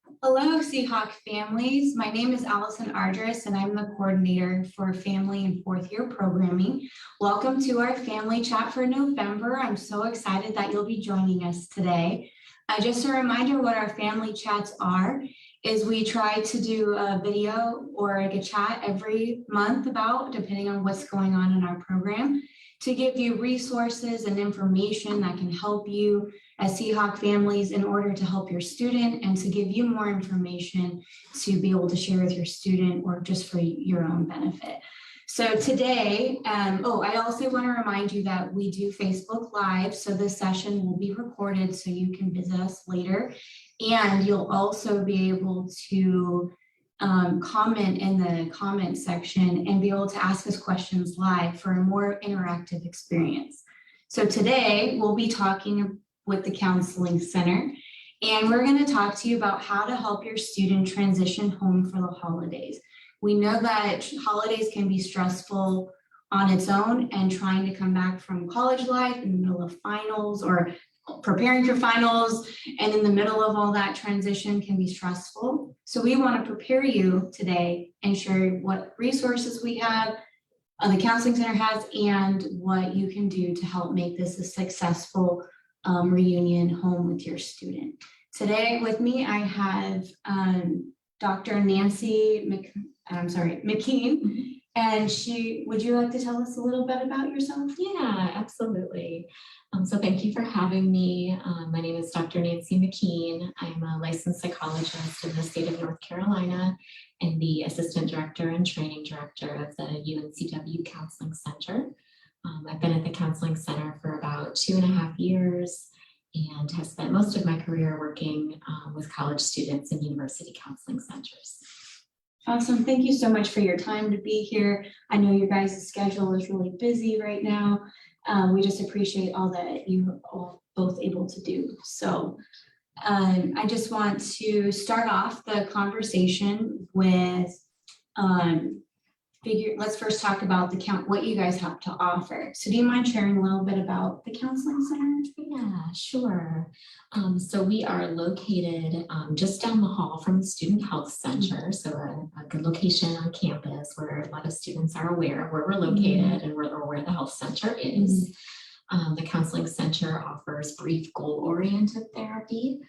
Hello, Seahawk families. My name is Allison Ardress, and I'm the coordinator for family and fourth year programming. Welcome to our family chat for November. I'm so excited that you'll be joining us today. Just a reminder, what our family chats are is we try to do a video or a chat every month about, depending on what's going on in our program, to give you resources and information that can help you as Seahawk families in order to help your student and to give you more information to be able to share with your student or just for your own benefit. So today, I also want to remind you that we do Facebook Live. So this session will be recorded so you can visit us later. And you'll also be able to comment in the comment section and be able to ask us questions live for a more interactive experience. So today we'll be talking with the Counseling Center, and we're going to talk to you about how to help your student transition home for the holidays. We know that holidays can be stressful on its own, and trying to come back from college life in the middle of finals or preparing for finals and in the middle of all that transition can be stressful. So we want to prepare you today and share what resources we have, the Counseling Center has, and what you can do to help make this a successful reunion home with your student. Today with me, I have Dr. Nancy McKean, and would you like to tell us a little bit about yourself? Yeah, absolutely. So thank you for having me. My name is Dr. Nancy McKean. I'm a licensed psychologist in the state of North Carolina and the Assistant Director and Training Director of the UNCW Counseling Center. I've been at the Counseling Center for about 2.5 years and have spent most of my career working with college students in university counseling centers. Awesome. Thank you so much for your time to be here. I know your guys' schedule is really busy right now. We just appreciate all that you are both able to do. So I just want to start off the conversation with let's first talk about what you guys have to offer. So do you mind sharing a little bit about the Counseling Center? Yeah, sure. So we are located just down the hall from the Student Health Center. So a good location on campus where a lot of students are aware of where we're located and where the health center is. The Counseling Center offers brief goal-oriented therapy.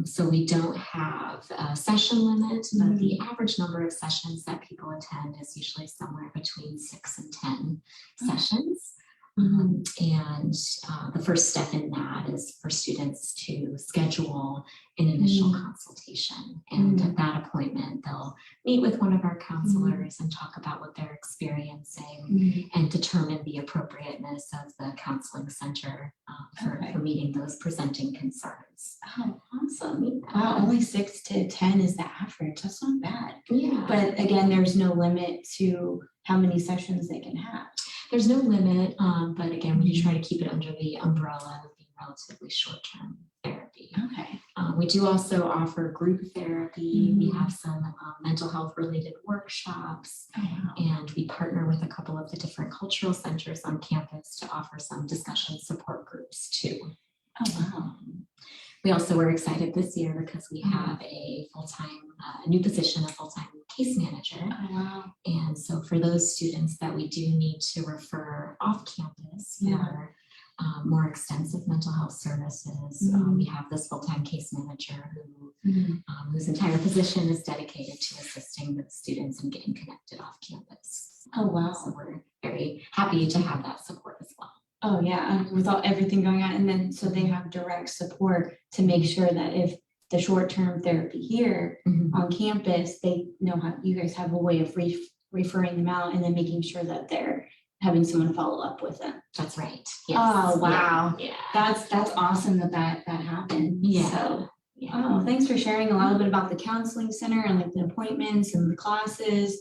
So we don't have a session limit, but the average number of sessions that people attend is usually somewhere between 6 and 10 sessions. The first step in that is for students to schedule an initial consultation. And at that appointment, they'll meet with one of our counselors and talk about what they're experiencing and determine the appropriateness of the Counseling Center for meeting those presenting concerns. Oh, awesome. Wow, only 6 to 10 is the average. That's not bad. Yeah. But again, there's no limit to how many sessions they can have. There's no limit, but again, we do try to keep it under the umbrella of being relatively short-term therapy. Okay. We do also offer group therapy. We have some mental health related workshops, and we partner with a couple of the different cultural centers on campus to offer some discussion support groups too. Oh, wow. We also were excited this year because we have a new position, a full-time case manager. Oh, wow. And so for those students that we do need to refer off campus for more extensive mental health services, we have this full-time case manager whose entire position is dedicated to assisting the students in getting connected off campus. Oh, wow. So we're very happy to have that support as well. Oh yeah, with everything going on, and then so they have direct support to make sure that if the short-term therapy here on campus, they know how you guys have a way of referring them out and then making sure that they're having someone follow up with them. That's right. Yes. Oh wow, yeah. That's awesome that happened. Yeah. So, oh, thanks for sharing a little bit about the Counseling Center and like the appointments and the classes.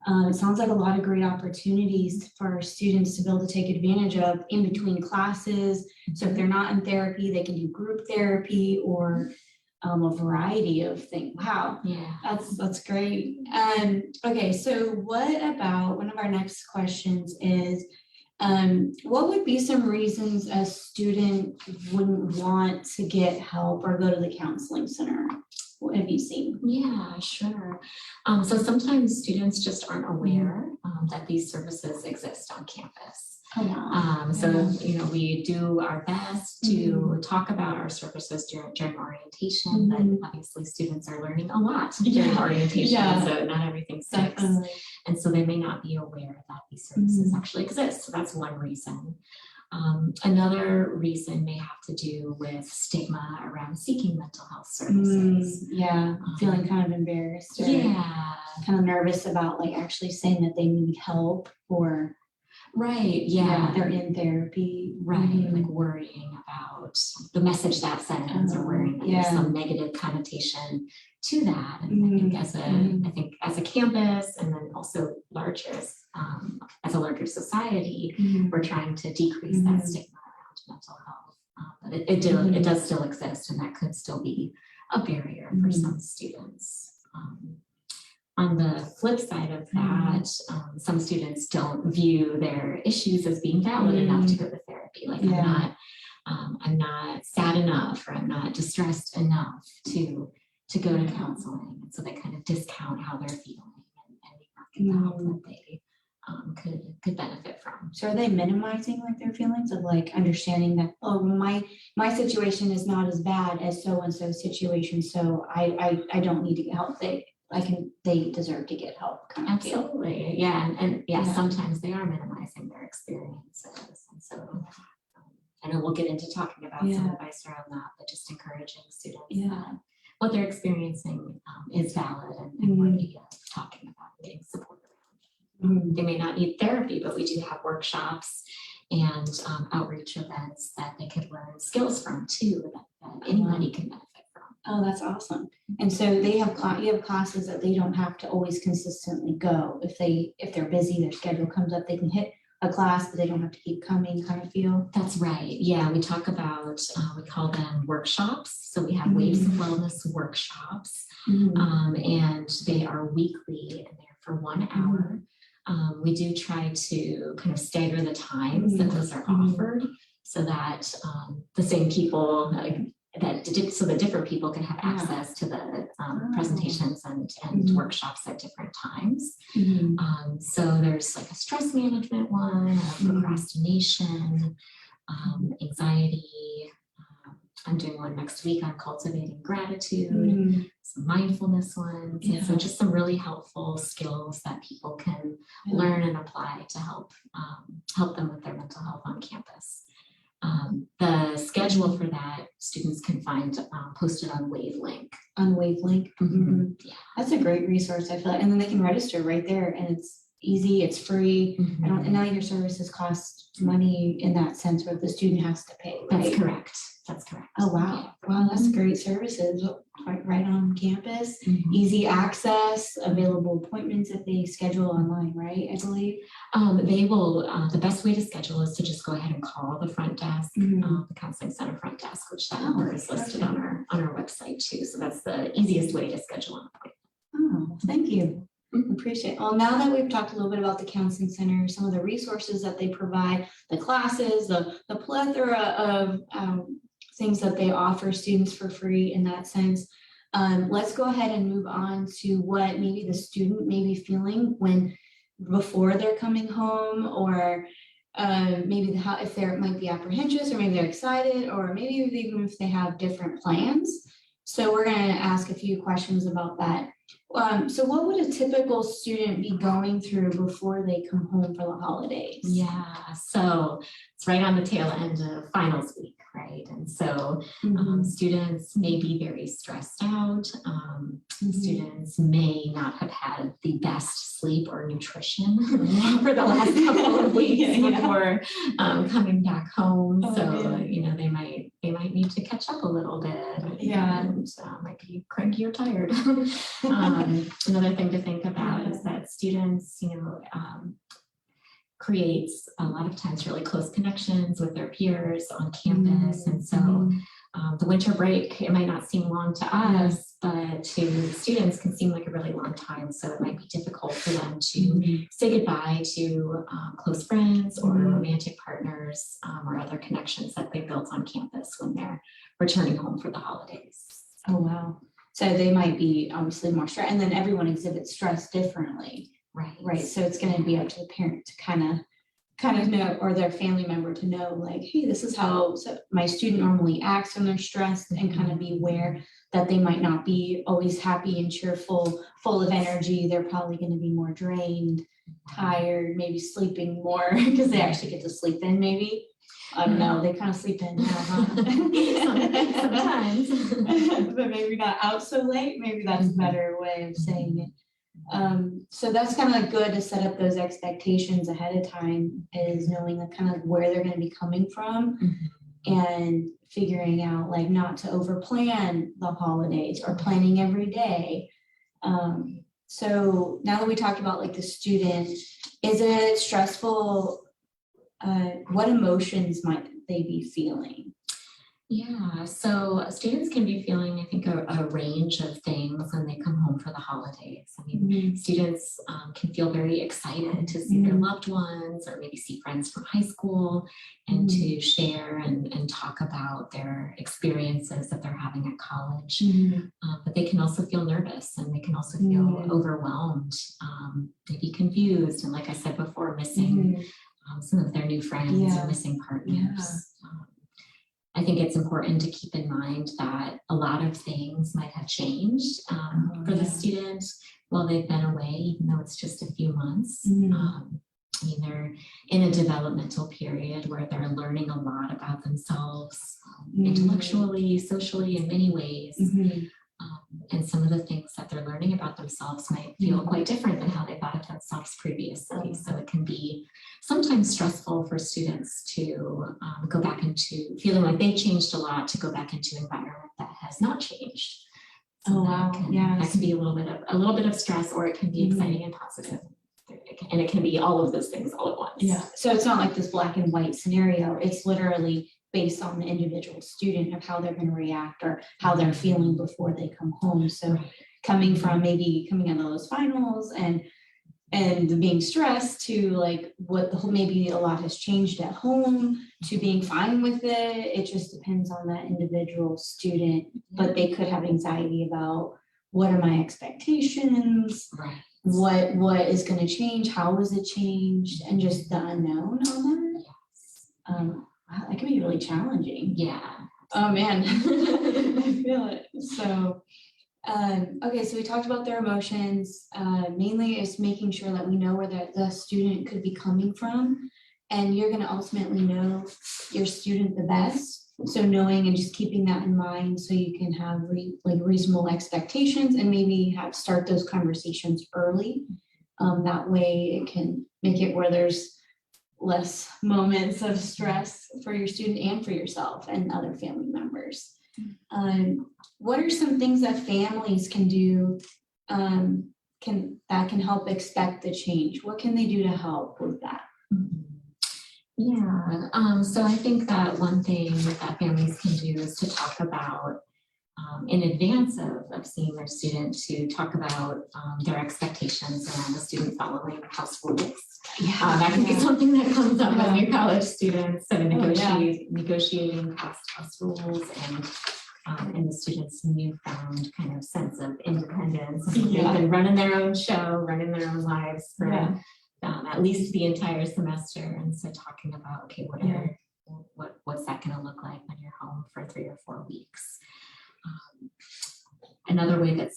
It sounds like a lot of great opportunities for our students to be able to take advantage of in between classes. So if they're not in therapy, they can do group therapy or a variety of things. Wow, that's great. Okay, so what about one of our next questions is, what would be some reasons a student wouldn't want to get help or go to the Counseling Center? What have you seen? Yeah, sure. So sometimes students just aren't aware that these services exist on campus. Oh, wow. So, you know, we do our best to talk about our services during orientation, but obviously students are learning a lot during orientation, so not everything sticks. Definitely. And so they may not be aware that these services actually exist. So that's one reason. Another reason may have to do with stigma around seeking mental health services. Feeling kind of embarrassed or kind of nervous about like actually saying that they need help or they're in therapy. Like worrying about the message that sends or worrying that there's some negative connotation to that. And I think as a campus and then also larger as a larger society, we're trying to decrease that stigma around mental health. But it does still exist, and that could still be a barrier for some students. On the flip side of that, some students don't view their issues as being valid enough to go to therapy. Like I'm not sad enough, or I'm not distressed enough to go to counseling, and so they kind of discount how they're feeling and not get the help that they could benefit from. So are they minimizing like their feelings of like understanding that, oh, my situation is not as bad as so and so situation, so I don't need to get help. They deserve to get help. Kind of Absolutely, and sometimes they are minimizing their experiences, and so I know we'll get into talking about some advice around that, but just encouraging students that what they're experiencing is valid and worthy of talking about and getting support around. They may not need therapy, but we do have workshops and outreach events that they could learn skills from too, that anybody can benefit from. Oh, that's awesome. And so you have classes that they don't have to always consistently go. If they're busy, their schedule comes up, they can hit a class, but they don't have to keep coming, kind of feel. That's right. Yeah, we talk about, we call them workshops. So we have Waves of Wellness workshops, and they are weekly and they're for 1 hour. We do try to kind of stagger the times that those are offered so that the same people so that different people can have access to the presentations and workshops at different times. So there's like a stress management one, procrastination, anxiety. I'm doing one next week on cultivating gratitude, some mindfulness ones. And so just some really helpful skills that people can learn and apply to help them with their mental health on campus. The schedule for that students can find posted on WaveLink. On WaveLink? Yeah. That's a great resource, I feel like. And then they can register right there, and it's easy, it's free. And now your services cost money in that sense where the student has to pay, right? That's correct. That's correct. Oh, wow. Wow, that's great services right on campus. Easy access, available appointments if they schedule online, right? I believe. They will, the best way to schedule is to just go ahead and call the front desk, the counseling center front desk, which that number is listed on our website too. So that's the easiest way to schedule an appointment. Oh, thank you. Appreciate it. Well, now that we've talked a little bit about the counseling center, some of the resources that they provide, the classes, the plethora of things that they offer students for free in that sense. Let's go ahead and move on to what maybe the student may be feeling before they're coming home, or maybe if there might be apprehensive, or maybe they're excited, or maybe even if they have different plans. So we're going to ask a few questions about that. So what would a typical student be going through before they come home for the holidays? Yeah, so it's right on the tail end of finals week, right? And so students may be very stressed out. Students may not have had the best sleep or nutrition for the last couple of weeks before coming back home. You know, they might need to catch up a little bit. And might be cranky or tired. Another thing to think about is that students, creates a lot of times really close connections with their peers on campus. And so the winter break, it might not seem long to us, but to students can seem like a really long time. So it might be difficult for them to say goodbye to close friends or romantic partners or other connections that they built on campus when they're returning home for the holidays. Oh, wow. So they might be obviously more stressed, and then everyone exhibits stress differently, right? So it's going to be up to the parent to kind of know, or their family member to know, like, hey, this is how my student normally acts when they're stressed, and kind of be aware that they might not be always happy and cheerful, full of energy. They're probably going to be more drained, tired, maybe sleeping more because they actually get to sleep in maybe. I don't know, they kind of sleep in now, huh? Sometimes. But maybe not out so late. Maybe that's a better way of saying it. So that's kind of good to set up those expectations ahead of time, is knowing the kind of where they're going to be coming from and figuring out, like, not to over plan the holidays or planning every day. So now that we talked about like the student, is it stressful? What emotions might they be feeling? Yeah, so students can be feeling, I think, a range of things when they come home for the holidays. I mean, students can feel very excited to see their loved ones, or maybe see friends from high school, and to share and talk about their experiences that they're having at college. But they can also feel nervous, and they can also feel overwhelmed, maybe confused, and like I said before, missing some of their new friends or missing partners. I think it's important to keep in mind that a lot of things might have changed for the student while they've been away, even though it's just a few months. I mean, they're in a developmental period where they're learning a lot about themselves, intellectually, socially, in many ways. And some of the things that they're learning about themselves might feel quite different than how they thought of themselves previously. So it can be sometimes stressful for students to go back into feeling like they've changed a lot, to go back into an environment that has not changed. So that can be a little bit of stress, or it can be exciting and positive. And it can be all of those things all at once. Yeah. So it's not like this black and white scenario. It's literally based on the individual student of how they're going to react or how they're feeling before they come home. So coming from maybe coming out of those finals and being stressed, to like what the whole, maybe a lot has changed at home, to being fine with it. It just depends on that individual student, but they could have anxiety about, what are my expectations? Right. What is going to change? How is it changed? And just the unknown on that. Wow, that can be really challenging. Yeah. Oh man, I feel it. So, okay, so we talked about their emotions. Mainly is making sure that we know where the student could be coming from, and you're going to ultimately know your student the best. So knowing and just keeping that in mind, so you can have reasonable expectations, and maybe start those conversations early. That way it can make it where there's less moments of stress for your student and for yourself and other family members. What are some things that families can do that can help expect the change? What can they do to help with that? Yeah, so I think that one thing that families can do is to talk about, in advance of seeing their student, to talk about their expectations around the student following house rules. That can be something that comes up with new college students, so negotiating past house rules and the students' newfound kind of sense of independence. They've been running their own show, running their own lives for at least the entire semester. And so talking about, okay, what's that going to look like when you're home for 3 or 4 weeks? Another way that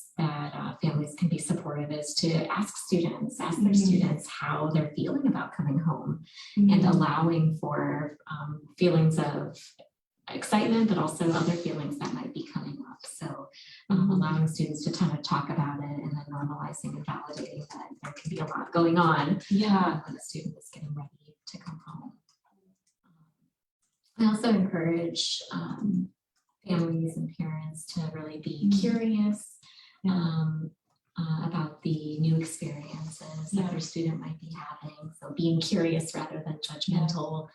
families can be supportive is to ask their students how they're feeling about coming home, and allowing for feelings of excitement, but also other feelings that might be coming up. So allowing students to kind of talk about it, and then normalizing and validating that there can be a lot going on when the student is getting ready to come home. I also encourage families and parents to really be curious about the new experiences that their student might be having. So being curious rather than judgmental,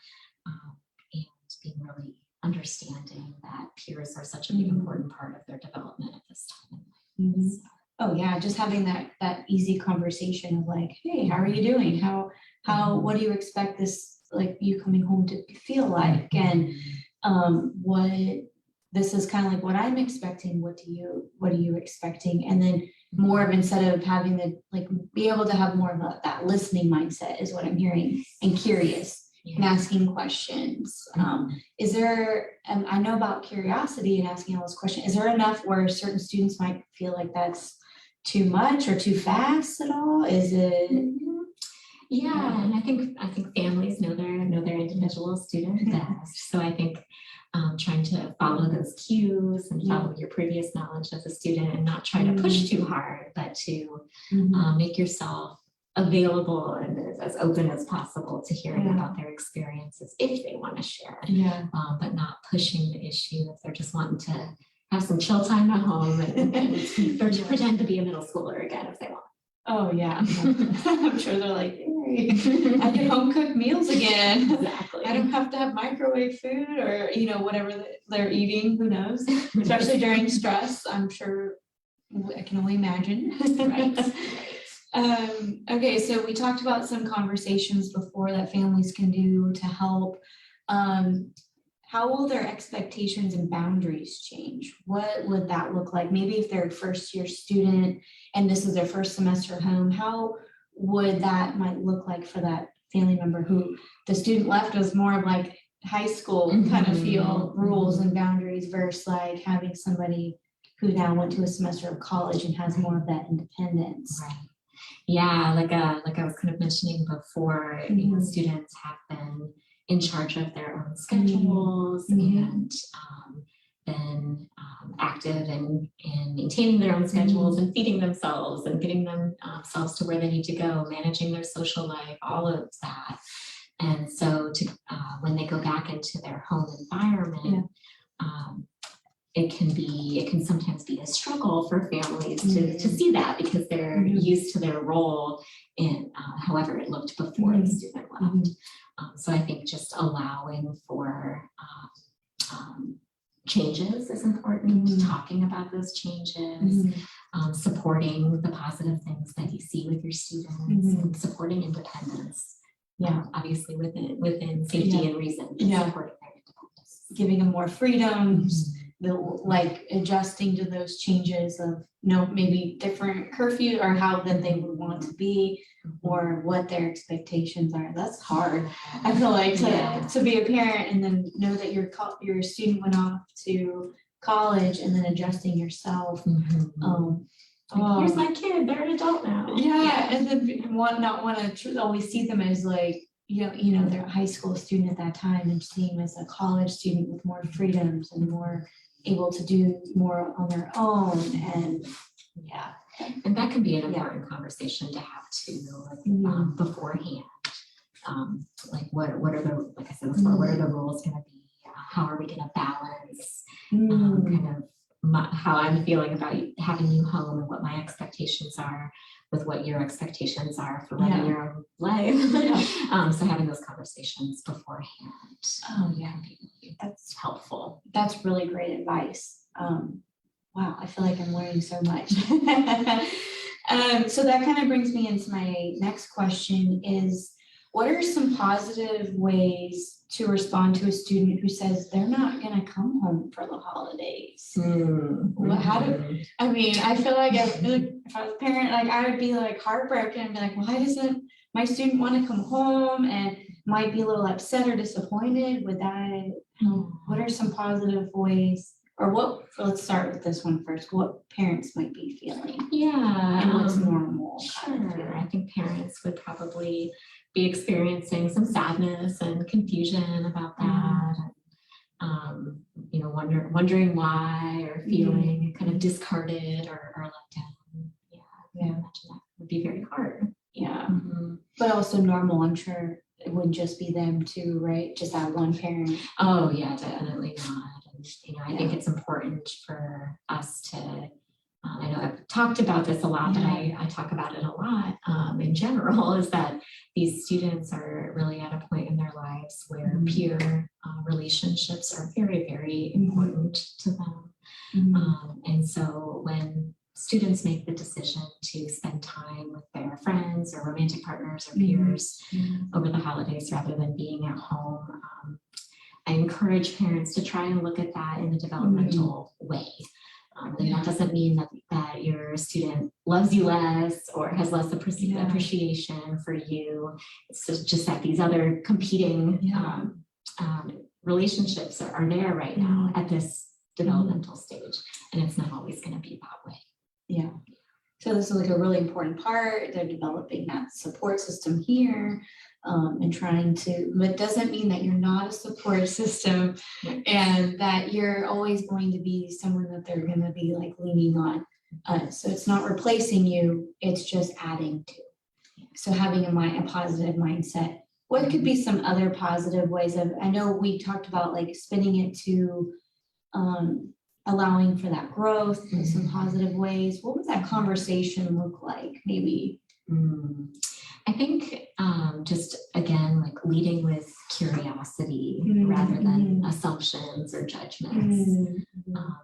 and being really understanding that peers are such a big important part of their development at this time in life. So. Oh yeah, just having that easy conversation of like, hey, how are you doing? What do you expect this, like, you coming home to feel like? And this is kind of like what I'm expecting. What are you expecting? And then more of, instead of having the, like, be able to have more of that listening mindset is what I'm hearing, and curious and asking questions. Is there, I know about curiosity and asking all those questions. Is there enough where certain students might feel like that's too much or too fast at all? Is it? Yeah, and I think families know their individual student best. So I think trying to follow those cues and follow your previous knowledge of the student, and not try to push too hard, but to make yourself available and as open as possible to hearing about their experiences if they want to share. But not pushing the issue if they're just wanting to have some chill time at home and or to pretend to be a middle schooler again if they want. Oh yeah, I'm sure they're like, hey, I get home cooked meals again. Exactly. I don't have to have microwave food or, you know, whatever they're eating, who knows, especially during stress. I'm sure, I can only imagine. Right. Okay, so we talked about some conversations before that families can do to help. How will their expectations and boundaries change? What would that look like? Maybe if they're a first year student and this is their first semester home, how would that might look like for that family member who the student left was more of like high school kind of feel, rules and boundaries, versus like having somebody who now went to a semester of college and has more of that independence. Right. Yeah, like I was kind of mentioning before, you know, students have been in charge of their own schedules and been active in maintaining their own schedules and feeding themselves and getting themselves to where they need to go, managing their social life, all of that. And so when they go back into their home environment, it can sometimes be a struggle for families to see that, because they're used to their role in however it looked before the student left. So I think just allowing for changes is important, talking about those changes, supporting the positive things that you see with your students, and supporting independence. Obviously within safety and reason, supporting their independence. Giving them more freedom, like adjusting to those changes of, you know, maybe different curfew or how that they would want to be, or what their expectations are. That's hard. I feel like to be a parent and then know that your student went off to college and then adjusting yourself. Here's my kid, they're an adult now. And then not want to always see them as like, you know, they're a high school student at that time, and seeing them as a college student with more freedoms and more able to do more on their own. And that can be an important conversation to have too, like, beforehand. Like what are the, like I said before, what are the rules going to be? How are we going to balance kind of how I'm feeling about having you home, and what my expectations are with what your expectations are for running your own life. So having those conversations beforehand. That's helpful. That's really great advice. Wow, I feel like I'm learning so much. So that kind of brings me into my next question is, what are some positive ways to respond to a student who says they're not going to come home for the holidays? I feel like if I was a parent, like I would be like heartbroken and be like, why doesn't my student want to come home, and might be a little upset or disappointed with that. What are some positive ways, or let's start with this one first, what parents might be feeling? And what's normal? Sure. I think parents would probably be experiencing some sadness and confusion about that. You know, wondering why, or feeling kind of discarded or let down. I imagine that would be very hard. But also normal, I'm sure it wouldn't just be them too, right? Just that one parent. Oh yeah, definitely not. And you know, I think it's important for us to, I know I've talked about this a lot, but I talk about it a lot in general, is that these students are really at a point in their lives where peer relationships are very, very important to them. And so when students make the decision to spend time with their friends or romantic partners or peers over the holidays rather than being at home, I encourage parents to try and look at that in a developmental way. And that doesn't mean that your student loves you less or has less appreciation for you. It's just that these other competing relationships are there right now at this developmental stage, and it's not always going to be that way. Yeah. So this is like a really important part. They're developing that support system here, and trying to, but it doesn't mean that you're not a support system and that you're always going to be someone that they're going to be like leaning on. So it's not replacing you, it's just adding to. So having a positive mindset. What could be some other positive ways of, I know we talked about like spinning it to allowing for that growth in some positive ways. What would that conversation look like? Maybe. I think just again, like leading with curiosity rather than assumptions or judgments.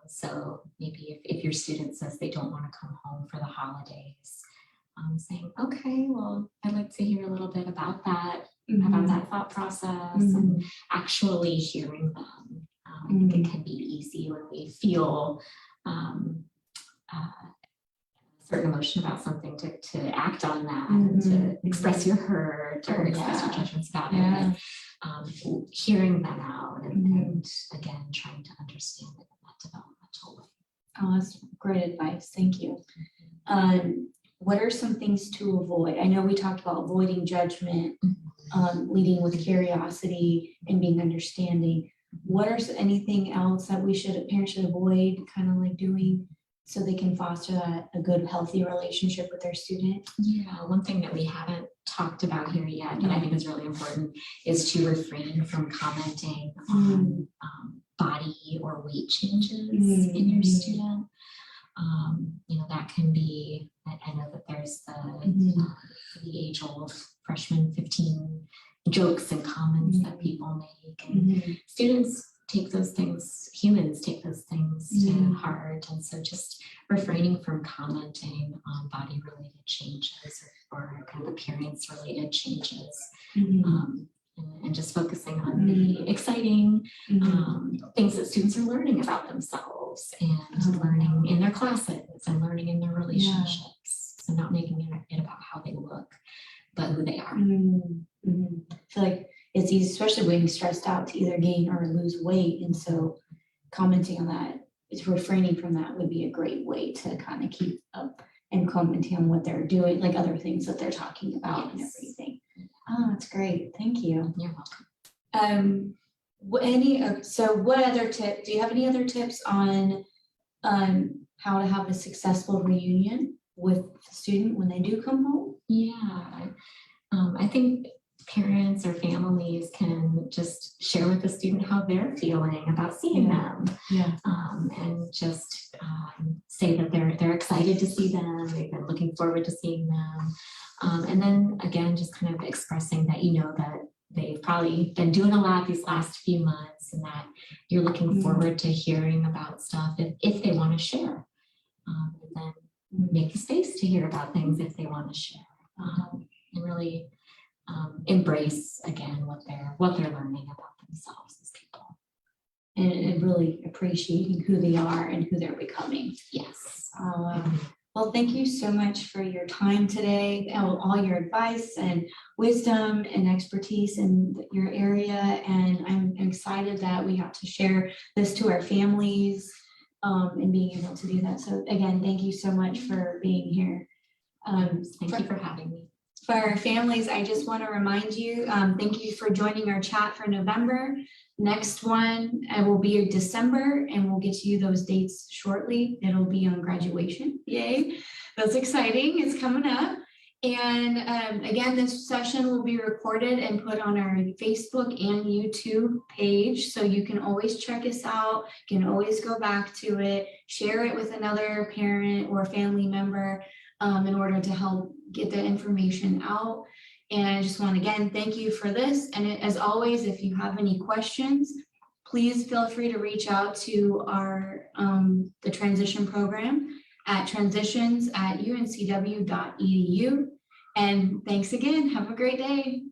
So maybe if your student says they don't want to come home for the holidays, saying, okay, well, I'd like to hear a little bit about that, about that thought process, and actually hearing them. It can be easy when we feel certain emotion about something to act on that, and to express your hurt or express your judgments about it. And, hearing them out and again, trying to understand it in that developmental way. Oh, that's great advice. Thank you. What are some things to avoid? I know we talked about avoiding judgment, leading with curiosity and being understanding. What are anything else that parents should avoid kind of like doing so they can foster a good, healthy relationship with their student? Yeah, one thing that we haven't talked about here yet, but I think is really important, is to refrain from commenting on body or weight changes in your student. That can be, I know that there's the age-old freshman 15 jokes and comments that people make, and students take those things, humans take those things to heart, and so just refraining from commenting on body-related changes or kind of appearance-related changes, and just focusing on the exciting things that students are learning about themselves and learning in their classes and learning in their relationships. So not making it about how they look, but who they are. I feel like it's easy, especially when you're stressed out, to either gain or lose weight. And so commenting on that, it's refraining from that would be a great way to kind of keep up and commenting on what they're doing, like other things that they're talking about and everything. Oh, that's great. Thank you. You're welcome. What other tip, do you have any other tips on how to have a successful reunion with the student when they do come home? Yeah, I think parents or families can just share with the student how they're feeling about seeing them, and just say that they're excited to see them, they've been looking forward to seeing them, and then again, just kind of expressing that that they've probably been doing a lot these last few months, and that you're looking forward to hearing about stuff if they want to share, and then make the space to hear about things if they want to share, and really embrace again what they're learning about themselves as people, and really appreciating who they are and who they're becoming. Yes. Well, thank you so much for your time today, all your advice and wisdom and expertise in your area, and I'm excited that we got to share this to our families, and being able to do that. So again, thank you so much for being here. Thank you for having me. For our families, I just want to remind you, thank you for joining our chat for November. Next one will be in December, and we'll get you those dates shortly. It'll be on graduation. Yay. That's exciting. It's coming up. And again, this session will be recorded and put on our Facebook and YouTube page. So you can always check us out. You can always go back to it, share it with another parent or family member, in order to help get the information out. And I just want to again, thank you for this. And as always, if you have any questions, please feel free to reach out to our the transition program at transitions@uncw.edu. And thanks again. Have a great day.